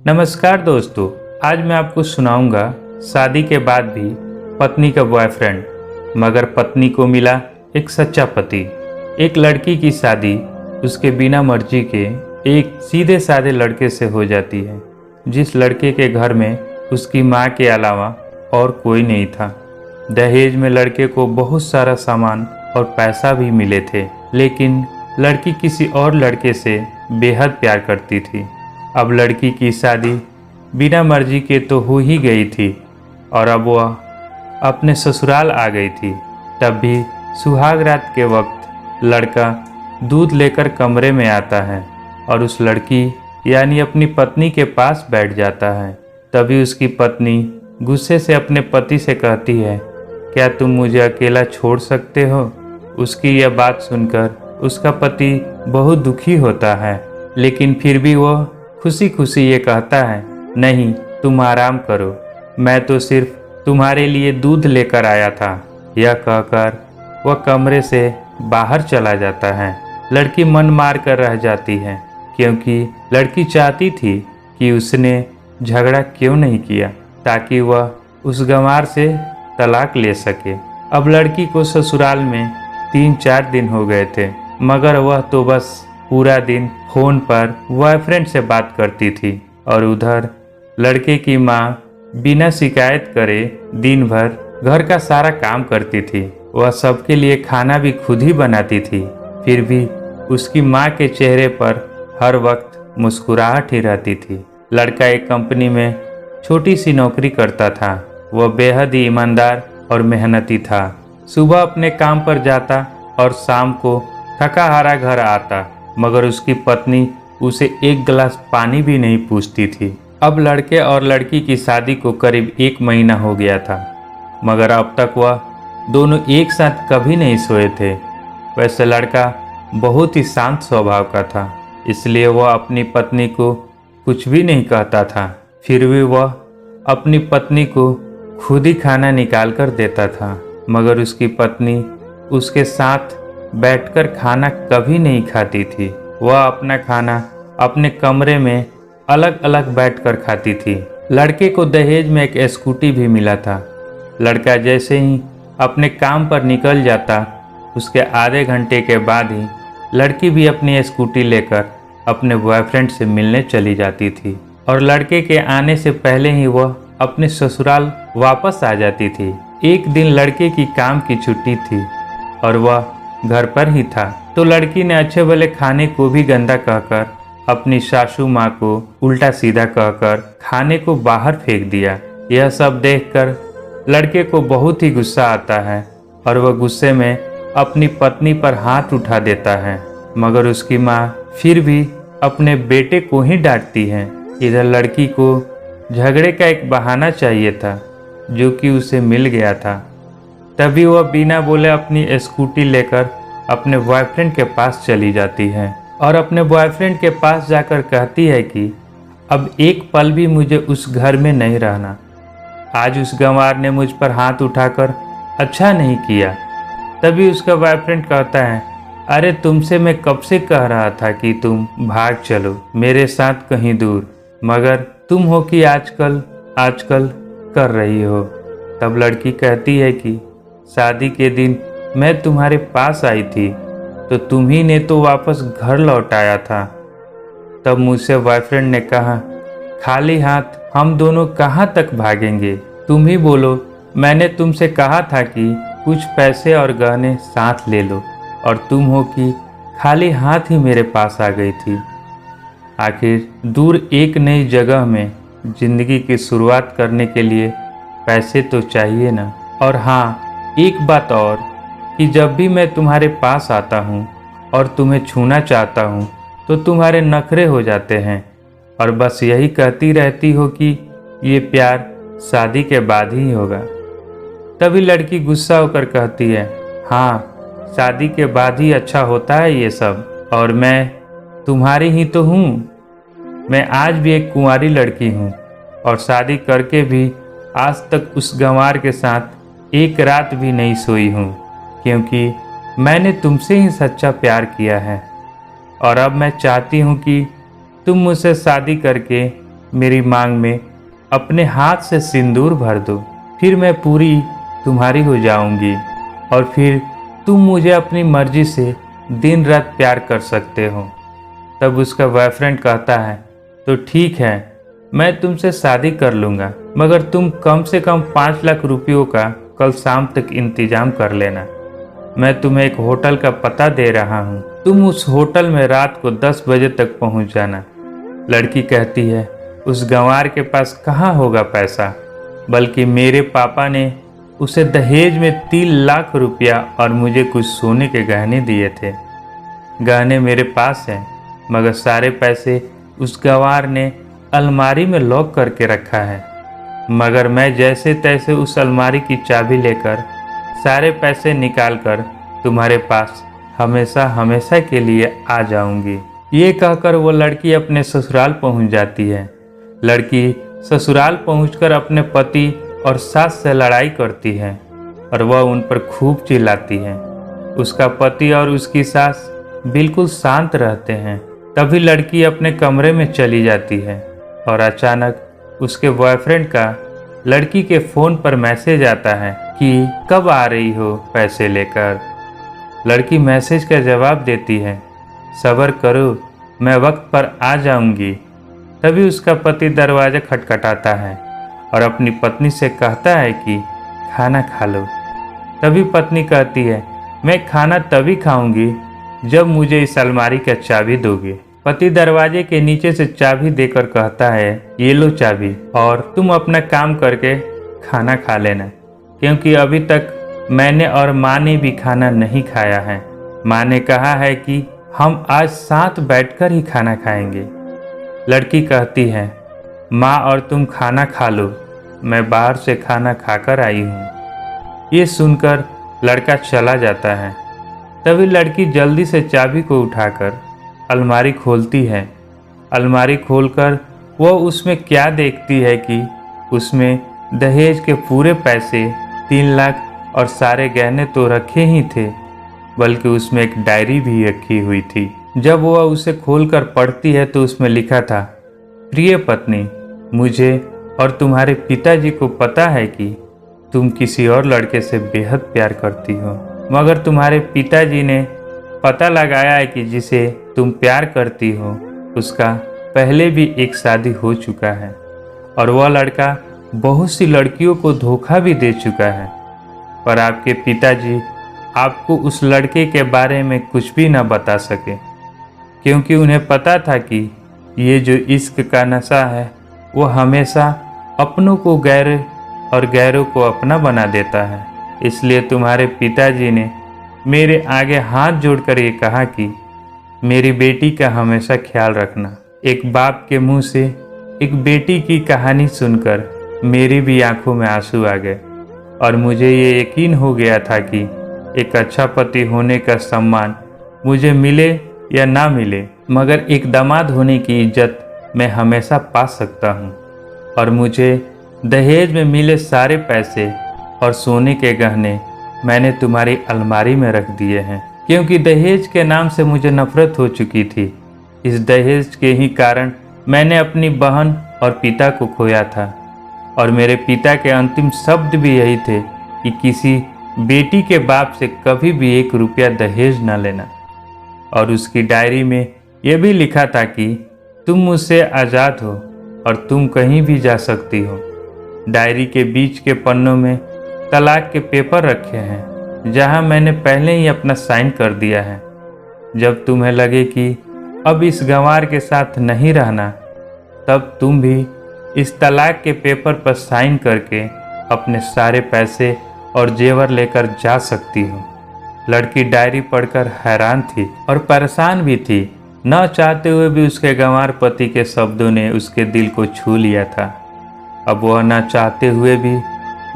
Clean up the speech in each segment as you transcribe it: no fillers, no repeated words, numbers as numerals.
नमस्कार दोस्तों, आज मैं आपको सुनाऊंगा शादी के बाद भी पत्नी का बॉयफ्रेंड, मगर पत्नी को मिला एक सच्चा पति। एक लड़की की शादी उसके बिना मर्जी के एक सीधे साधे लड़के से हो जाती है, जिस लड़के के घर में उसकी माँ के अलावा और कोई नहीं था। दहेज में लड़के को बहुत सारा सामान और पैसा भी मिले थे, लेकिन लड़की किसी और लड़के से बेहद प्यार करती थी। अब लड़की की शादी बिना मर्जी के तो हो ही गई थी और अब वह अपने ससुराल आ गई थी। तब भी सुहाग रात के वक्त लड़का दूध लेकर कमरे में आता है और उस लड़की यानी अपनी पत्नी के पास बैठ जाता है। तभी उसकी पत्नी गुस्से से अपने पति से कहती है, क्या तुम मुझे अकेला छोड़ सकते हो? उसकी यह बात सुनकर उसका पति बहुत दुखी होता है, लेकिन फिर भी वह खुशी खुशी ये कहता है, नहीं तुम आराम करो, मैं तो सिर्फ तुम्हारे लिए दूध लेकर आया था। यह कहकर वह कमरे से बाहर चला जाता है। लड़की मन मार कर रह जाती है, क्योंकि लड़की चाहती थी कि उसने झगड़ा क्यों नहीं किया, ताकि वह उस गंवार से तलाक ले सके। अब लड़की को ससुराल में 3-4 दिन हो गए थे, मगर वह तो बस पूरा दिन फोन पर बॉयफ्रेंड से बात करती थी और उधर लड़के की माँ बिना शिकायत करे दिन भर घर का सारा काम करती थी। वह सबके लिए खाना भी खुद ही बनाती थी। फिर भी उसकी माँ के चेहरे पर हर वक्त मुस्कुराहट ही रहती थी। लड़का एक कंपनी में छोटी सी नौकरी करता था। वह बेहद ही ईमानदार और मेहनती था। सुबह अपने काम पर जाता और शाम को थका हारा घर आता, मगर उसकी पत्नी उसे एक गिलास पानी भी नहीं पूछती थी। अब लड़के और लड़की की शादी को करीब 1 महीना हो गया था, मगर अब तक वह दोनों एक साथ कभी नहीं सोए थे। वैसे लड़का बहुत ही शांत स्वभाव का था, इसलिए वह अपनी पत्नी को कुछ भी नहीं कहता था। फिर भी वह अपनी पत्नी को खुद ही खाना निकाल कर देता था, मगर उसकी पत्नी उसके साथ बैठकर खाना कभी नहीं खाती थी। वह अपना खाना अपने कमरे में अलग अलग बैठकर खाती थी। लड़के को दहेज में एक स्कूटी भी मिला था। लड़का जैसे ही अपने काम पर निकल जाता, उसके आधे घंटे के बाद ही लड़की भी अपनी स्कूटी लेकर अपने बॉयफ्रेंड से मिलने चली जाती थी और लड़के के आने से पहले ही वह अपने ससुराल वापस आ जाती थी। एक दिन लड़के की काम की छुट्टी थी और वह घर पर ही था, तो लड़की ने अच्छे भले खाने को भी गंदा कहकर अपनी सासू माँ को उल्टा सीधा कहकर खाने को बाहर फेंक दिया। यह सब देखकर लड़के को बहुत ही गुस्सा आता है और वह गुस्से में अपनी पत्नी पर हाथ उठा देता है, मगर उसकी माँ फिर भी अपने बेटे को ही डांटती है। इधर लड़की को झगड़े का एक बहाना चाहिए था, जो कि उसे मिल गया था। तभी वह बिना बोले अपनी स्कूटी लेकर अपने बॉयफ्रेंड के पास चली जाती है और अपने बॉयफ्रेंड के पास जाकर कहती है कि अब एक पल भी मुझे उस घर में नहीं रहना। आज उस गंवार ने मुझ पर हाथ उठाकर अच्छा नहीं किया। तभी उसका बॉयफ्रेंड कहता है, अरे तुमसे मैं कब से कह रहा था कि तुम भाग चलो मेरे साथ कहीं दूर, मगर तुम हो कि आजकल कर रही हो। तब लड़की कहती है कि शादी के दिन मैं तुम्हारे पास आई थी तो तुम ही ने तो वापस घर लौटाया था। तब मुझसे बॉयफ्रेंड ने कहा, खाली हाथ हम दोनों कहाँ तक भागेंगे? तुम ही बोलो, मैंने तुमसे कहा था कि कुछ पैसे और गहने साथ ले लो, और तुम हो कि खाली हाथ ही मेरे पास आ गई थी। आखिर दूर एक नई जगह में जिंदगी की शुरुआत करने के लिए पैसे तो चाहिए ना। और हाँ, एक बात और कि जब भी मैं तुम्हारे पास आता हूँ और तुम्हें छूना चाहता हूँ तो तुम्हारे नखरे हो जाते हैं और बस यही कहती रहती हो कि ये प्यार शादी के बाद ही होगा। तभी लड़की गुस्सा होकर कहती है, हाँ शादी के बाद ही अच्छा होता है ये सब, और मैं तुम्हारी ही तो हूँ। मैं आज भी एक कुंवारी लड़की हूँ और शादी करके भी आज तक उस गंवार के साथ एक रात भी नहीं सोई हूँ, क्योंकि मैंने तुमसे ही सच्चा प्यार किया है और अब मैं चाहती हूँ कि तुम मुझसे शादी करके मेरी मांग में अपने हाथ से सिंदूर भर दो, फिर मैं पूरी तुम्हारी हो जाऊंगी और फिर तुम मुझे अपनी मर्जी से दिन रात प्यार कर सकते हो। तब उसका बॉयफ्रेंड कहता है, तो ठीक है, मैं तुमसे शादी कर लूँगा, मगर तुम कम से कम 5 लाख रुपयों का कल शाम तक इंतजाम कर लेना। मैं तुम्हें एक होटल का पता दे रहा हूँ, तुम उस होटल में रात को 10 बजे तक पहुँच जाना। लड़की कहती है, उस गंवार के पास कहाँ होगा पैसा, बल्कि मेरे पापा ने उसे दहेज में 3 लाख रुपया और मुझे कुछ सोने के गहने दिए थे। गहने मेरे पास हैं, मगर सारे पैसे उस गंवार ने अलमारी में लॉक करके रखा है। मगर मैं जैसे तैसे उस अलमारी की चाबी लेकर सारे पैसे निकालकर तुम्हारे पास हमेशा हमेशा के लिए आ जाऊंगी। ये कहकर वो लड़की अपने ससुराल पहुंच जाती है। लड़की ससुराल पहुंचकर अपने पति और सास से लड़ाई करती है और वह उन पर खूब चिल्लाती है। उसका पति और उसकी सास बिल्कुल शांत रहते हैं। तभी लड़की अपने कमरे में चली जाती है और अचानक उसके बॉयफ्रेंड का लड़की के फ़ोन पर मैसेज आता है कि कब आ रही हो पैसे लेकर। लड़की मैसेज का जवाब देती है, सब्र करो, मैं वक्त पर आ जाऊंगी। तभी उसका पति दरवाज़ा खटखटाता है और अपनी पत्नी से कहता है कि खाना खा लो। तभी पत्नी कहती है, मैं खाना तभी खाऊंगी जब मुझे इस अलमारी का चाबी दोगे। पति दरवाजे के नीचे से चाबी देकर कहता है, ये लो चाबी और तुम अपना काम करके खाना खा लेना, क्योंकि अभी तक मैंने और माँ ने भी खाना नहीं खाया है। माँ ने कहा है कि हम आज साथ बैठकर ही खाना खाएंगे। लड़की कहती है, माँ और तुम खाना खा लो, मैं बाहर से खाना खाकर आई हूँ। ये सुनकर लड़का चला जाता है। तभी लड़की जल्दी से चाबी को उठाकर अलमारी खोलती है। अलमारी खोलकर वो उसमें क्या देखती है कि उसमें दहेज के पूरे पैसे 3 लाख और सारे गहने तो रखे ही थे, बल्कि उसमें एक डायरी भी रखी हुई थी। जब वह उसे खोलकर पढ़ती है तो उसमें लिखा था, प्रिय पत्नी, मुझे और तुम्हारे पिताजी को पता है कि तुम किसी और लड़के से बेहद प्यार करती हो, मगर तुम्हारे पिताजी ने पता लगाया है कि जिसे तुम प्यार करती हो उसका पहले भी एक शादी हो चुका है और वह लड़का बहुत सी लड़कियों को धोखा भी दे चुका है। पर आपके पिताजी आपको उस लड़के के बारे में कुछ भी न बता सके, क्योंकि उन्हें पता था कि ये जो इश्क का नशा है वो हमेशा अपनों को गैर और गैरों को अपना बना देता है। इसलिए तुम्हारे पिताजी ने मेरे आगे हाथ जोड़कर ये कहा कि मेरी बेटी का हमेशा ख्याल रखना। एक बाप के मुंह से एक बेटी की कहानी सुनकर मेरी भी आंखों में आंसू आ गए और मुझे ये यकीन हो गया था कि एक अच्छा पति होने का सम्मान मुझे मिले या ना मिले, मगर एक दामाद होने की इज्जत मैं हमेशा पा सकता हूँ। और मुझे दहेज में मिले सारे पैसे और सोने के गहने मैंने तुम्हारी अलमारी में रख दिए हैं, क्योंकि दहेज के नाम से मुझे नफरत हो चुकी थी। इस दहेज के ही कारण मैंने अपनी बहन और पिता को खोया था और मेरे पिता के अंतिम शब्द भी यही थे कि किसी बेटी के बाप से कभी भी 1 रुपया दहेज न लेना। और उसकी डायरी में यह भी लिखा था कि तुम मुझसे आज़ाद हो और तुम कहीं भी जा सकती हो। डायरी के बीच के पन्नों में तलाक के पेपर रखे हैं, जहां मैंने पहले ही अपना साइन कर दिया है। जब तुम्हें लगे कि अब इस गंवार के साथ नहीं रहना, तब तुम भी इस तलाक के पेपर पर साइन करके अपने सारे पैसे और जेवर लेकर जा सकती हो। लड़की डायरी पढ़कर हैरान थी और परेशान भी थी। न चाहते हुए भी उसके गंवार पति के शब्दों ने उसके दिल को छू लिया था। अब वह न चाहते हुए भी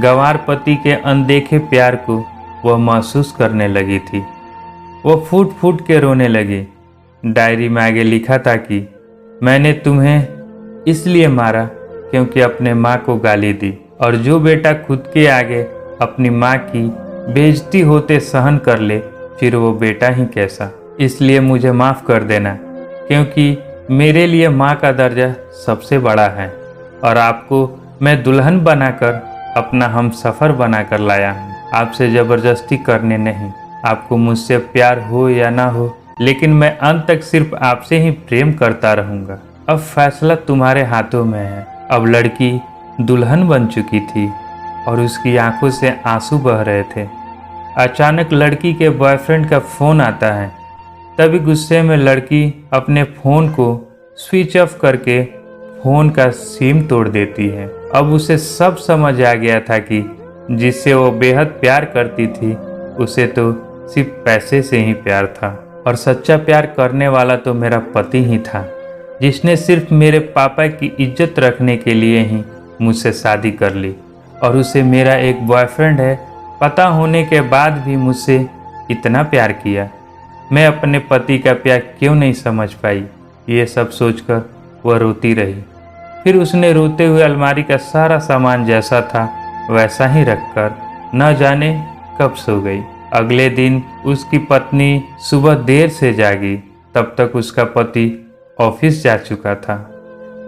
गंवार पति के अनदेखे प्यार को वह महसूस करने लगी थी। वह फूट फूट के रोने लगी। डायरी में आगे लिखा था कि मैंने तुम्हें इसलिए मारा क्योंकि अपने माँ को गाली दी, और जो बेटा खुद के आगे अपनी माँ की बेइज्जती होते सहन कर ले, फिर वो बेटा ही कैसा। इसलिए मुझे माफ़ कर देना, क्योंकि मेरे लिए माँ का दर्जा सबसे बड़ा है और आपको मैं दुल्हन बनाकर अपना हम सफ़र बनाकर लाया हूँ। आपसे ज़बरदस्ती करने नहीं। आपको मुझसे प्यार हो या ना हो, लेकिन मैं अंत तक सिर्फ आपसे ही प्रेम करता रहूँगा। अब फैसला तुम्हारे हाथों में है। अब लड़की दुल्हन बन चुकी थी और उसकी आंखों से आंसू बह रहे थे। अचानक लड़की के बॉयफ्रेंड का फ़ोन आता है। तभी गुस्से में लड़की अपने फ़ोन को स्विच ऑफ करके फ़ोन का सिम तोड़ देती है। अब उसे सब समझ आ गया था कि जिससे वो बेहद प्यार करती थी उसे तो सिर्फ पैसे से ही प्यार था, और सच्चा प्यार करने वाला तो मेरा पति ही था, जिसने सिर्फ मेरे पापा की इज्जत रखने के लिए ही मुझसे शादी कर ली। और उसे मेरा एक बॉयफ्रेंड है पता होने के बाद भी मुझसे इतना प्यार किया। मैं अपने पति का प्यार क्यों नहीं समझ पाई, ये सब सोचकर वह रोती रही। फिर उसने रोते हुए अलमारी का सारा सामान जैसा था वैसा ही रखकर न जाने कब सो गई। अगले दिन उसकी पत्नी सुबह देर से जागी, तब तक उसका पति ऑफिस जा चुका था।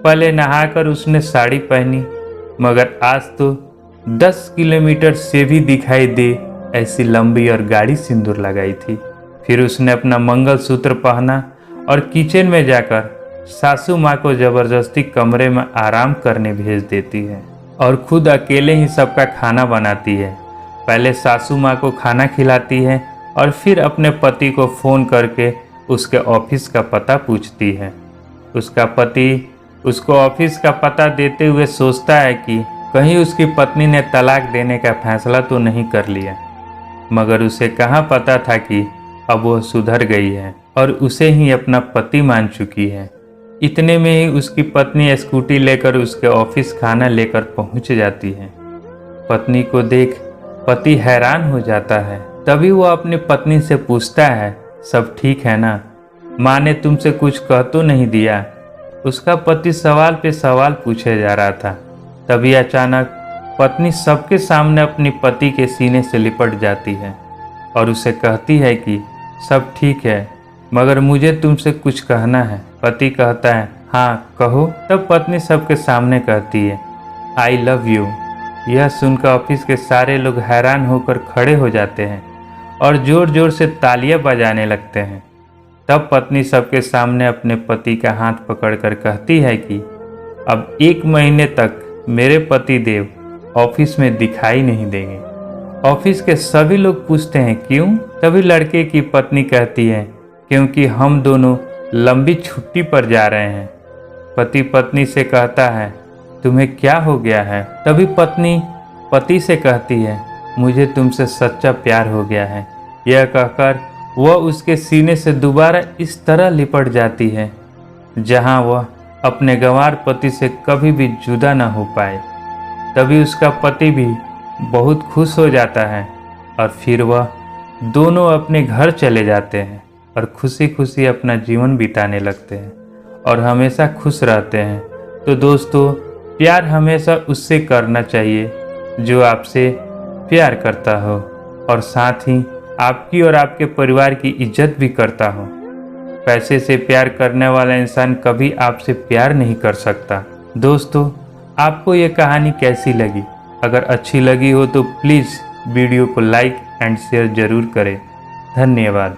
पहले नहाकर उसने साड़ी पहनी, मगर आज तो 10 किलोमीटर से भी दिखाई दे ऐसी लंबी और गाढ़ी सिंदूर लगाई थी। फिर उसने अपना मंगलसूत्र पहना और किचन में जाकर सासू माँ को जबरदस्ती कमरे में आराम करने भेज देती है और खुद अकेले ही सबका खाना बनाती है। पहले सासू माँ को खाना खिलाती है और फिर अपने पति को फ़ोन करके उसके ऑफिस का पता पूछती है। उसका पति उसको ऑफिस का पता देते हुए सोचता है कि कहीं उसकी पत्नी ने तलाक देने का फैसला तो नहीं कर लिया, मगर उसे कहाँ पता था कि अब वह सुधर गई है और उसे ही अपना पति मान चुकी है। इतने में ही उसकी पत्नी स्कूटी लेकर उसके ऑफिस खाना लेकर पहुंच जाती है। पत्नी को देख पति हैरान हो जाता है। तभी वो अपनी पत्नी से पूछता है, सब ठीक है ना? माँ ने तुमसे कुछ कह तो नहीं दिया? उसका पति सवाल पे सवाल पूछे जा रहा था। तभी अचानक पत्नी सबके सामने अपनी पति के सीने से लिपट जाती है और उसे कहती है कि सब ठीक है, मगर मुझे तुमसे कुछ कहना है। पति कहता है, हाँ कहो। तब पत्नी सबके सामने कहती है, आई लव यू। यह सुनकर ऑफिस के सारे लोग हैरान होकर खड़े हो जाते हैं और जोर जोर से तालियां बजाने लगते हैं। तब पत्नी सबके सामने अपने पति का हाथ पकड़कर कहती है कि अब 1 महीने तक मेरे पति देव ऑफिस में दिखाई नहीं देंगे। ऑफिस के सभी लोग पूछते हैं क्यों? तभी लड़के की पत्नी कहती है, क्योंकि हम दोनों लंबी छुट्टी पर जा रहे हैं। पति पत्नी से कहता है, तुम्हें क्या हो गया है? तभी पत्नी पति से कहती है, मुझे तुमसे सच्चा प्यार हो गया है। यह कहकर वह उसके सीने से दोबारा इस तरह लिपट जाती है जहां वह अपने गंवार पति से कभी भी जुदा न हो पाए। तभी उसका पति भी बहुत खुश हो जाता है और फिर वह दोनों अपने घर चले जाते हैं और खुशी खुशी अपना जीवन बिताने लगते हैं और हमेशा खुश रहते हैं। तो दोस्तों, प्यार हमेशा उससे करना चाहिए जो आपसे प्यार करता हो और साथ ही आपकी और आपके परिवार की इज्जत भी करता हो। पैसे से प्यार करने वाला इंसान कभी आपसे प्यार नहीं कर सकता। दोस्तों, आपको ये कहानी कैसी लगी? अगर अच्छी लगी हो तो प्लीज़ वीडियो को लाइक एंड शेयर ज़रूर करें। धन्यवाद।